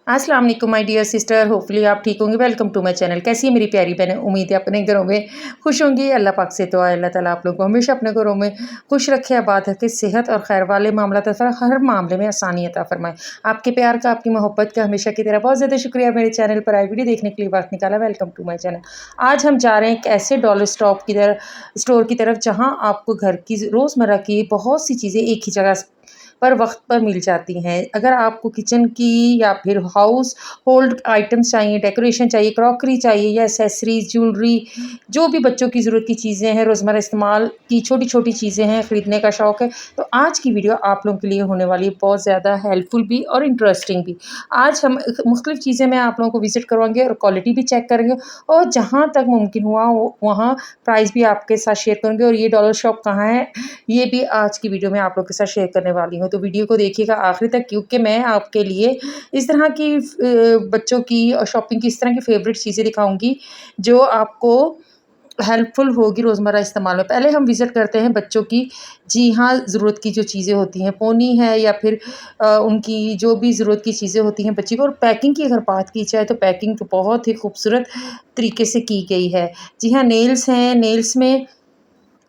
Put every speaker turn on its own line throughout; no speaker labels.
अस्सलाम वालेकुम my dear sister, hopefully आप ठीक होंगे। Welcome to my channel. कैसी है मेरी प्यारी बहनें? उम्मीद है अपने घरों में खुश होंगी। अल्लाह पाक से दुआ है अल्लाह ताला आप लोगों को हमेशा अपने घरों में खुश रखे, आबाद रखे, सेहत और खैर वाले मामला हर मामले में आसानी अता फरमाए। आपके प्यार का, आपकी मोहब्बत का हमेशा की तरह बहुत ज़्यादा शुक्रिया मेरे चैनल पर आए वीडियो देखने के लिए वक्त निकाला। Welcome to my channel. आज हम जा रहे हैं एक ऐसे डॉलर स्टोर की तरफ जहाँ आपको घर की रोज़मर्रा की बहुत सी चीज़ें एक ही जगह पर वक्त पर मिल जाती हैं। अगर आपको किचन की या फिर हाउस होल्ड आइटम्स चाहिए, डेकोरेशन चाहिए, क्रॉकरी चाहिए या एक्सेसरीज, ज्वेलरी, जो भी बच्चों की ज़रूरत की चीज़ें हैं, रोज़मर्रा इस्तेमाल की छोटी-छोटी चीज़ें हैं, ख़रीदने का शौक़ है, तो आज की वीडियो आप लोगों के लिए होने वाली है बहुत ज़्यादा हेल्पफुल भी और इंटरेस्टिंग भी। आज हम मुख्तलिफ़ चीज़ें मैं आप लोगों को विज़िट करवाएँगे और क्वालिटी भी चेक करेंगे और जहाँ तक मुमकिन हुआ वहाँ प्राइस भी आपके साथ शेयर करेंगे और ये डॉलर शॉप कहाँ है, ये भी आज की वीडियो में आप लोगों के साथ शेयर करने वाली हूँ। तो वीडियो को देखिएगा आखिर तक, क्योंकि मैं आपके लिए इस तरह की बच्चों की और शॉपिंग की इस तरह की फ़ेवरेट चीज़ें दिखाऊँगी जो आपको हेल्पफुल होगी रोज़मर्रा इस्तेमाल में। पहले हम विज़िट करते हैं बच्चों की, जी हाँ, ज़रूरत की जो चीज़ें होती हैं, पोनी है या फिर उनकी जो भी ज़रूरत की चीज़ें होती हैं बच्ची को। और पैकिंग की अगर बात की जाए तो पैकिंग तो बहुत ही खूबसूरत तरीके से की गई है। जी हाँ, नेल्स हैं, नेल्स में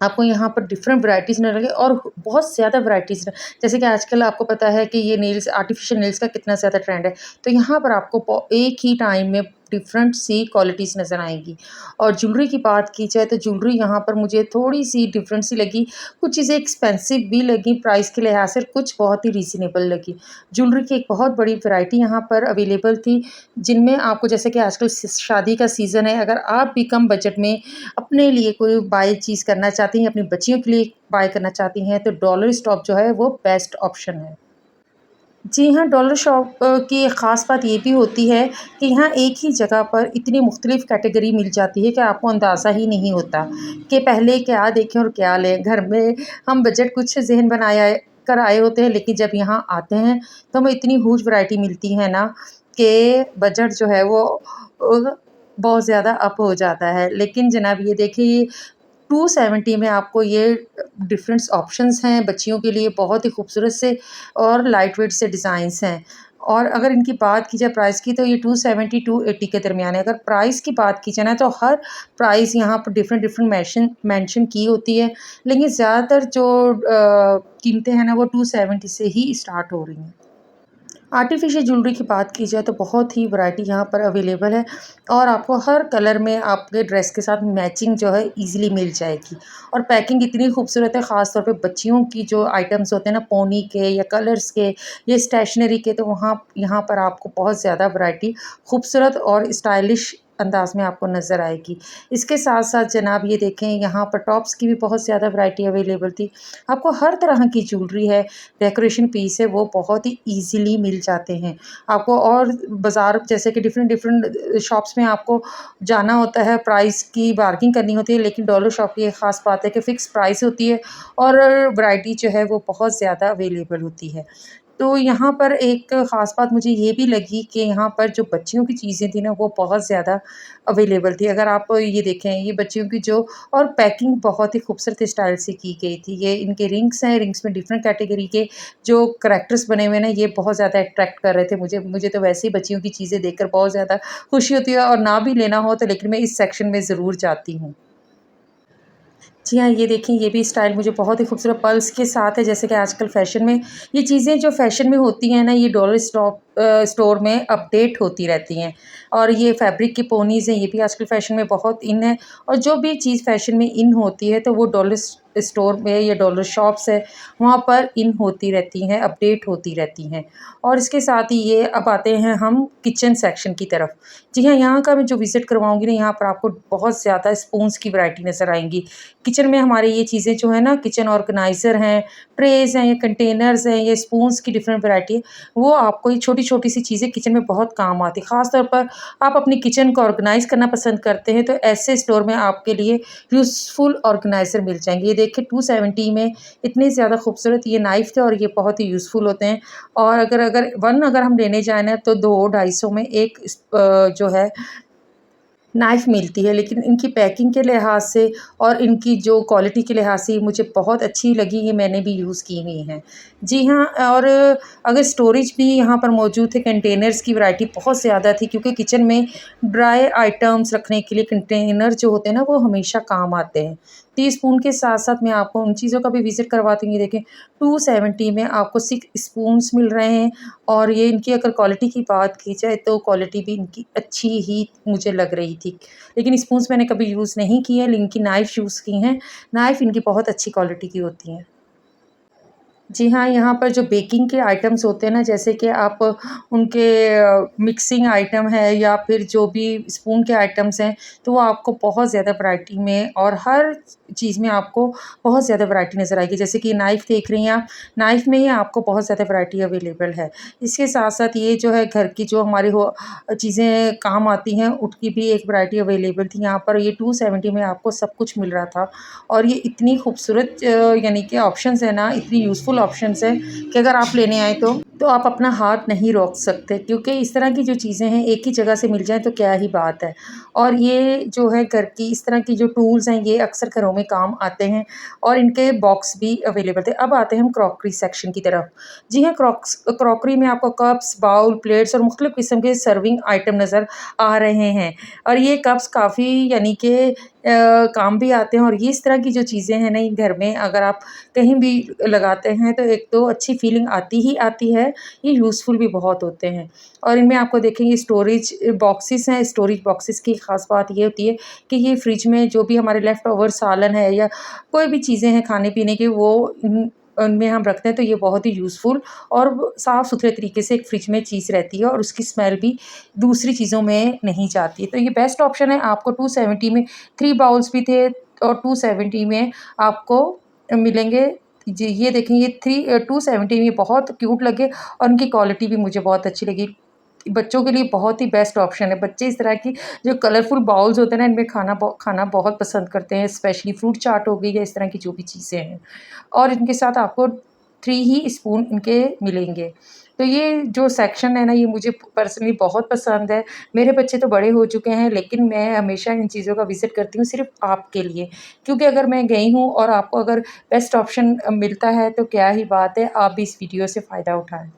आपको यहाँ पर डिफरेंट वैराइटीज़ मिल रही है और बहुत ज़्यादा वैराइटीज़, जैसे कि आजकल आपको पता है कि ये नेल्स आर्टिफिशियल नेल्स का कितना ज़्यादा ट्रेंड है। तो यहाँ पर आपको एक ही टाइम में डिफरेंट सी क्वालिटीज़ नज़र आएँगी। और ज्वेलरी की बात की जाए तो ज्वेलरी यहाँ पर मुझे थोड़ी-सी डिफरेंट सी लगी। कुछ चीज़ें एक्सपेंसिव भी लगी प्राइस के लिहाज से, कुछ बहुत ही रीज़नेबल लगी। ज्वेलरी की एक बहुत बड़ी वैराइटी यहाँ पर अवेलेबल थी, जिनमें आपको, जैसे कि आजकल शादी का सीज़न है, अगर आप भी कम बजट में अपने लिए कोई बाय चीज़ करना चाहती हैं, अपनी बच्चियों के लिए बाय करना चाहती हैं, तो डॉलर स्टॉप जो है वो बेस्ट ऑप्शन है। जी हाँ, डॉलर शॉप की एक ख़ास बात ये भी होती है कि यहाँ एक ही जगह पर इतनी मुख्तलिफ़ कैटेगरी मिल जाती है कि आपको अंदाज़ा ही नहीं होता कि पहले क्या देखें और क्या लें। घर में हम बजट कुछ ज़हन बनाया कर आए होते हैं, लेकिन जब यहाँ आते हैं तो हमें इतनी हुज वैरायटी मिलती है ना कि बजट जो है वो बहुत ज़्यादा अप हो जाता है। लेकिन जनाब ये देखिए, 270 में आपको ये डिफरेंट्स ऑप्शंस हैं बच्चियों के लिए, बहुत ही खूबसूरत से और लाइट वेट से डिज़ाइंस हैं। और अगर इनकी बात की जाए प्राइस की, तो ये 270 280 के दरमियान है। अगर प्राइस की बात की जाए ना, तो हर प्राइस यहाँ पर डिफरेंट डिफरेंट मेंशन की होती है, लेकिन ज़्यादातर जो कीमतें हैं ना वो 270 से ही स्टार्ट हो रही हैं। आर्टिफ़िशियल ज्वेलरी की बात की जाए तो बहुत ही वैरायटी यहाँ पर अवेलेबल है और आपको हर कलर में आपके ड्रेस के साथ मैचिंग जो है ईज़िली मिल जाएगी। और पैकिंग इतनी खूबसूरत है, ख़ास तौर पे बच्चियों की जो आइटम्स होते हैं ना, पोनी के या कलर्स के या स्टेशनरी के, तो वहाँ यहाँ पर आपको बहुत ज़्यादा वैरायटी खूबसूरत और स्टाइलिश अंदाज़ में आपको नज़र आएगी। इसके साथ-साथ जनाब ये देखें, यहाँ पर टॉप्स की भी बहुत ज़्यादा वैरायटी अवेलेबल थी। आपको हर तरह की ज्वेलरी है, डेकोरेशन पीस है, वो बहुत ही ईज़िली मिल जाते हैं। आपको और बाज़ार, जैसे कि डिफरेंट डिफरेंट शॉप्स में आपको जाना होता है, प्राइस की बार्गेनिंग करनी होती है, लेकिन डॉलर शॉप की एक ख़ास बात है कि फ़िक्स प्राइस होती है और वैरायटी जो है वो बहुत ज़्यादा अवेलेबल होती है। तो यहाँ पर एक ख़ास बात मुझे ये भी लगी कि यहाँ पर जो बच्चियों की चीज़ें थी ना, वो बहुत ज़्यादा अवेलेबल थी। अगर आप ये देखें, ये बच्चियों की जो, और पैकिंग बहुत ही खूबसूरत स्टाइल से की गई थी। ये इनके रिंग्स हैं, रिंग्स में डिफरेंट कैटेगरी के जो करैक्टर्स बने हुए हैं ना, ये बहुत ज़्यादा अट्रैक्ट कर रहे थे मुझे। मुझे तो वैसे ही बच्चियों की चीज़ें देखकर बहुत ज़्यादा खुशी होती है, और ना भी लेना हो तो लेकिन मैं इस सेक्शन में ज़रूर जाती हूँ। जी हाँ, ये देखिए, ये भी स्टाइल मुझे बहुत ही खूबसूरत पर्ल्स के साथ है। जैसे कि आजकल फ़ैशन में ये चीज़ें जो फ़ैशन में होती हैं ना, ये डॉलर स्टोर में अपडेट होती रहती हैं। और ये फैब्रिक की पोनीज़ हैं, ये भी आजकल फ़ैशन में बहुत इन है। और जो भी चीज़ फ़ैशन में इन होती है, तो वो डॉलर स्टोर में या डॉलर शॉप्स है, वहाँ पर इन होती रहती हैं, अपडेट होती रहती हैं। और इसके साथ ही ये अब आते हैं हम किचन सेक्शन की तरफ। जी हाँ, यहाँ का मैं जो विज़िट करवाऊँगी ना, यहाँ पर आपको बहुत ज़्यादा स्पून्स की वैरायटी नज़र आएँगी। किचन में हमारे ये चीज़ें जो है ना, किचन ऑर्गेनाइज़र हैं, ट्रेज़ हैं या कंटेनर्स हैं या स्पून्स की डिफरेंट वैरायटी है, वो आपको ये छोटी-छोटी सी चीज़ें किचन में बहुत काम आती है। ख़ास तौर पर आप अपनी किचन को ऑर्गेनाइज़ करना पसंद करते हैं, तो ऐसे स्टोर में आपके लिए यूज़फुल ऑर्गेनाइज़र मिल जाएँगे। ये देखिए, 270 में इतने ज़्यादा खूबसूरत ये नाइफ़ थे और ये बहुत ही यूज़फुल होते हैं। और अगर अगर 1 अगर हम लेने जाएँ ना, तो 2 250 में एक जो है नाइफ़ मिलती है, लेकिन इनकी पैकिंग के लिहाज से और इनकी जो क्वालिटी के लिहाज से मुझे बहुत अच्छी लगी, ये मैंने भी यूज़ की हुई हैं। जी हाँ, और अगर स्टोरेज भी यहाँ पर मौजूद है, कंटेनर्स की वैरायटी बहुत ज़्यादा थी, क्योंकि किचन में ड्राई आइटम्स रखने के लिए कंटेनर जो होते हैं ना, वो हमेशा काम आते हैं। टीस्पून के साथ-साथ मैं आपको उन चीज़ों का भी विज़िट करवाती हूँ। ये देखें, 270 में आपको 6 स्पून्स मिल रहे हैं, और ये इनकी अगर क्वालिटी की बात की जाए तो क्वालिटी भी इनकी अच्छी ही मुझे लग रही थी। लेकिन स्पून्स मैंने कभी यूज़ नहीं की है, इनकी नाइफ़ यूज़ की हैं। नाइफ़ इनकी बहुत अच्छी क्वालिटी की होती हैं। जी हाँ, यहाँ पर जो बेकिंग के आइटम्स होते हैं ना, जैसे कि आप उनके मिक्सिंग आइटम है या फिर जो भी स्पून के आइटम्स हैं, तो वो आपको बहुत ज़्यादा वैरायटी में और हर चीज़ में आपको बहुत ज़्यादा वैरायटी नज़र आएगी। जैसे कि नाइफ़ देख रही हैं आप, नाइफ़ में ही आपको बहुत ज़्यादा वैरायटी अवेलेबल है। इसके साथ-साथ ये जो है घर की जो हमारी चीज़ें काम आती हैं, उसकी भी एक वैरायटी अवेलेबल थी। यहाँ पर ये 270 में आपको सब कुछ मिल रहा था, और ये इतनी खूबसूरत यानी कि ऑप्शंस है ना, इतनी यूज़फुल ऑप्शंस हैं कि अगर आप लेने आएँ तो आप अपना हाथ नहीं रोक सकते, क्योंकि इस तरह की जो चीज़ें हैं एक ही जगह से मिल जाएँ तो क्या ही बात है। और ये जो है घर की इस तरह की जो टूल्स हैं, ये अक्सर घरों में काम आते हैं, और इनके बॉक्स भी अवेलेबल थे। अब आते हैं हम क्रॉकरी सेक्शन की तरफ। जी हाँ, क्रॉकरी में आपको कप्स, बाउल, प्लेट्स और मुख्तलिफ़ किस्म के सर्विंग आइटम नज़र आ रहे हैं, और ये कप्स काफ़ी यानी कि काम भी आते हैं, और ये इस तरह की जो चीज़ें हैं ना, ये घर में अगर आप कहीं भी लगाते हैं तो एक तो अच्छी फीलिंग आती ही आती है, ये यूज़फुल भी बहुत होते हैं। और इनमें आपको देखेंगे स्टोरेज बॉक्सेस हैं, स्टोरेज बॉक्सेस की ख़ास बात ये होती है कि ये फ्रिज में जो भी हमारे लेफ्ट ओवर सालन है या कोई भी चीज़ें हैं खाने-पीने की, वो उनमें हम रखते हैं तो ये बहुत ही यूज़फुल और साफ़-सुथरे तरीके से एक फ्रिज में चीज़ रहती है, और उसकी स्मेल भी दूसरी चीज़ों में नहीं जाती है। तो ये बेस्ट ऑप्शन है। आपको 270 में 3 बाउल्स भी थे, और 270 में आपको मिलेंगे। जी, ये देखें, ये 270 में बहुत क्यूट लगे, और उनकी क्वालिटी भी मुझे बहुत अच्छी लगी। बच्चों के लिए बहुत ही बेस्ट ऑप्शन है। बच्चे इस तरह की जो कलरफुल बाउल्स होते हैं ना, इनमें खाना बहुत पसंद करते हैं, स्पेशली फ्रूट चाट हो गई या इस तरह की जो भी चीज़ें हैं। और इनके साथ आपको 3 ही स्पून इनके मिलेंगे। तो ये जो सेक्शन है ना, ये मुझे पर्सनली बहुत पसंद है। मेरे बच्चे तो बड़े हो चुके हैं, लेकिन मैं हमेशा इन चीज़ों का विज़िट करती हूँ सिर्फ़ आपके लिए। क्योंकि अगर मैं गई हूँ और आपको अगर बेस्ट ऑप्शन मिलता है तो क्या ही बात है, आप भी इस वीडियो से फ़ायदा उठाएँ।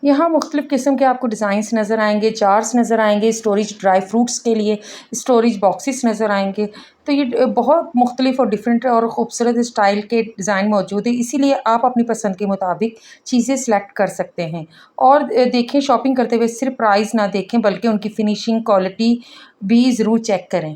यहाँ मुख्तलिफ़ किस्म के आपको डिज़ाइंस नज़र आएँगे, जार्स नज़र आएँगे, स्टोरेज ड्राई फ्रूट्स के लिए, स्टोरेज बॉक्सेस नज़र आएँगे। तो ये बहुत मुख्तलिफ़ और डिफ़रेंट और ख़ूबसूरत स्टाइल के डिज़ाइन मौजूद हैं, इसीलिए आप अपनी पसंद के मुताबिक चीज़ें सेलेक्ट कर सकते हैं। और देखें, शॉपिंग करते हुए सिर्फ़ प्राइस ना देखें, बल्कि उनकी फिनिशिंग, क्वालिटी भी ज़रूर चेक करें।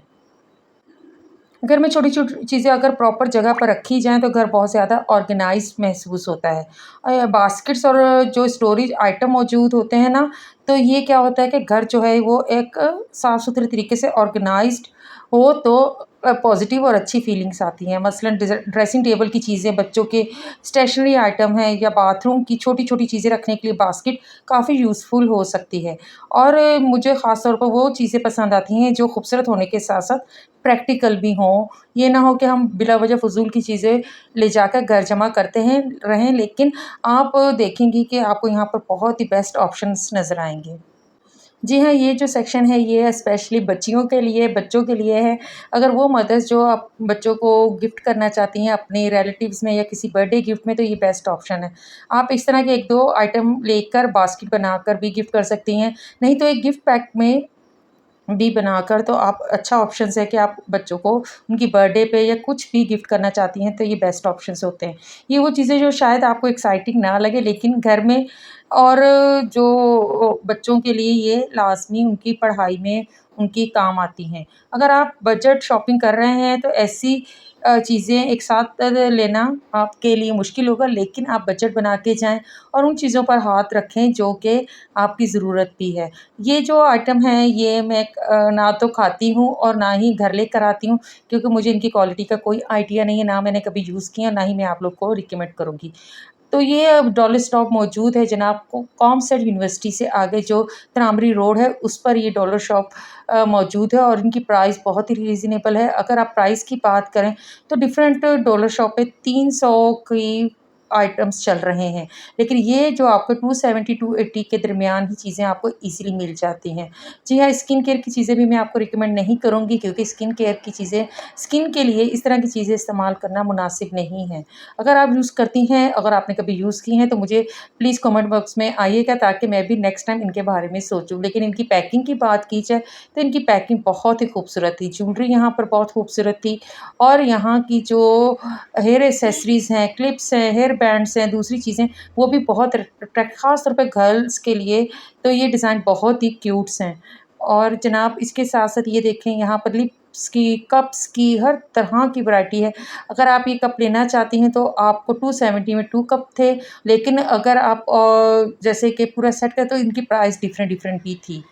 घर में छोटी-छोटी चीज़ें अगर प्रॉपर जगह पर रखी जाएँ तो घर बहुत ज़्यादा ऑर्गेनाइज़्ड महसूस होता है। बास्केट्स और जो स्टोरेज आइटम मौजूद होते हैं ना, तो ये क्या होता है कि घर जो है वो एक साफ़-सुथरे तरीके से ऑर्गेनाइज़्ड हो तो पॉज़िटिव और अच्छी फीलिंग्स आती हैं। मसलन ड्रेसिंग टेबल की चीज़ें, बच्चों के स्टेशनरी आइटम हैं, या बाथरूम की छोटी-छोटी चीज़ें रखने के लिए बास्केट काफ़ी यूज़फुल हो सकती है। और मुझे ख़ास तौर पर वो चीज़ें पसंद आती हैं जो खूबसूरत होने के साथ-साथ प्रैक्टिकल भी हों। ये ना हो कि हम बिला वजह फ़ुज़ूल की चीज़ें ले जाकर घर जमा करते हैं रहें, लेकिन आप देखेंगी कि आपको यहाँ पर बहुत ही बेस्ट ऑप्शंस नज़र आएँगे। जी हाँ, ये जो सेक्शन है ये स्पेशली बच्चियों के लिए, बच्चों के लिए है। अगर वो मदर्स जो आप बच्चों को गिफ्ट करना चाहती हैं अपने रिलेटिव्स में या किसी बर्थडे गिफ्ट में, तो ये बेस्ट ऑप्शन है। आप इस तरह के 1-2 आइटम लेकर बास्केट बनाकर भी गिफ्ट कर सकती हैं। नहीं तो एक गिफ्ट पैक में भी बनाकर, तो आप अच्छा ऑप्शंस है कि आप बच्चों को उनकी बर्थडे पे या कुछ भी गिफ्ट करना चाहती हैं, तो ये बेस्ट ऑप्शंस होते हैं। ये वो चीज़ें जो शायद आपको एक्साइटिंग ना लगे, लेकिन घर में और जो बच्चों के लिए ये लाज़मी उनकी पढ़ाई में उनकी काम आती हैं। अगर आप बजट शॉपिंग कर रहे हैं तो ऐसी चीज़ें एक साथ लेना आपके लिए मुश्किल होगा, लेकिन आप बजट बना के जाएँ और उन चीज़ों पर हाथ रखें जो कि आपकी ज़रूरत भी है। ये जो आइटम है ये मैं ना तो खाती हूँ और ना ही घर लेकर आती हूँ, क्योंकि मुझे इनकी क्वालिटी का कोई आइडिया नहीं है, ना मैंने कभी यूज़ किया, ना ही मैं आप लोग को रिकमेंड करूँगी। तो ये अब डॉलर स्टॉप मौजूद है जनाब को कॉमसेड यूनिवर्सिटी से आगे जो तरामरी रोड है, उस पर ये डॉलर शॉप मौजूद है, और इनकी प्राइस बहुत ही रीज़नेबल है। अगर आप प्राइस की बात करें तो डिफरेंट डॉलर शॉप पे 300 की आइटम्स चल रहे हैं। लेकिन ये जो आपको 270 280 के दरमियान ही चीज़ें आपको ईज़िली मिल जाती हैं। जी हाँ, स्किन केयर की चीज़ें भी मैं आपको रिकमेंड नहीं करूँगी, क्योंकि स्किन केयर की चीज़ें स्किन के लिए इस तरह की चीज़ें इस्तेमाल करना मुनासिब नहीं है। अगर आप यूज़ करती हैं, अगर आपने कभी यूज़ की हैं, तो मुझे प्लीज़ कमेंट बॉक्स में आइएगा, ताकि मैं भी नेक्स्ट टाइम इनके बारे में सोचूँ। लेकिन इनकी पैकिंग की बात की जाए तो इनकी पैकिंग बहुत ही खूबसूरत थी। ज्वेलरी यहाँ पर बहुत खूबसूरत थी, और यहाँ की जो हेयर एक्सेसरीज़ हैं, क्लिप्स हैं, हेयर बैंड्स हैं, दूसरी चीज़ें, वो भी बहुत अट्रैक्ट, ख़ास तौर पे गर्ल्स के लिए तो ये डिज़ाइन बहुत ही क्यूट्स हैं। और जनाब इसके साथ-साथ ये देखें, यहाँ पर लिप्स की, कप्स की, हर तरह की वैरायटी है। अगर आप ये कप लेना चाहती हैं तो आपको 270 में 2 कप थे, लेकिन अगर आप जैसे कि पूरा सेट का, तो इनकी प्राइस डिफरेंट भी थी।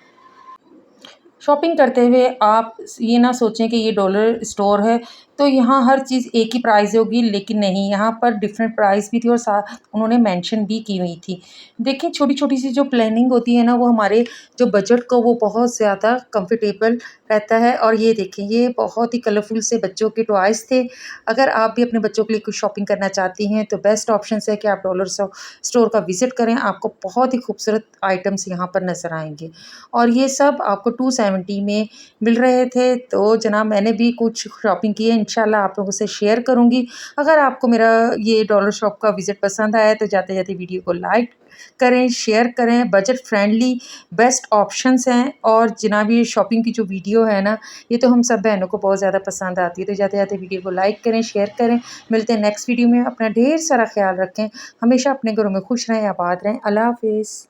शॉपिंग करते हुए आप ये ना सोचें कि ये डॉलर स्टोर है, तो यहाँ हर चीज़ एक ही प्राइस होगी, लेकिन नहीं, यहाँ पर डिफरेंट प्राइस भी थी और साथ उन्होंने मेंशन भी की हुई थी। देखिए, छोटी-छोटी सी जो प्लानिंग होती है ना, वो हमारे जो बजट को वो बहुत ज़्यादा कंफर्टेबल रहता है। और ये देखें, ये बहुत ही कलरफुल से बच्चों के टॉयज़ थे। अगर आप भी अपने बच्चों के लिए कुछ शॉपिंग करना चाहती हैं, तो बेस्ट ऑप्शंस है कि आप डॉलर स्टोर का विज़िट करें। आपको बहुत ही खूबसूरत आइटम्स यहाँ पर नज़र आएँगे, और ये सब आपको 270 में मिल रहे थे। तो जनाब मैंने भी कुछ शॉपिंग की है, इंशाल्लाह आप लोगों से शेयर करूँगी। अगर आपको मेरा ये डॉलर शॉप का विज़िट पसंद आया, तो जाते-जाते वीडियो को लाइक करें, शेयर करें। बजट फ्रेंडली बेस्ट ऑप्शंस हैं, और जनाब ये शॉपिंग की जो वीडियो है ना, ये तो हम सब बहनों को बहुत ज़्यादा पसंद आती है। तो जाते-जाते वीडियो को लाइक करें, शेयर करें। मिलते हैं नेक्स्ट वीडियो में। अपना ढेर सारा ख़्याल रखें। हमेशा अपने घरों में खुश रहें, आबाद रहें। अल्लाह हाफ़िज़।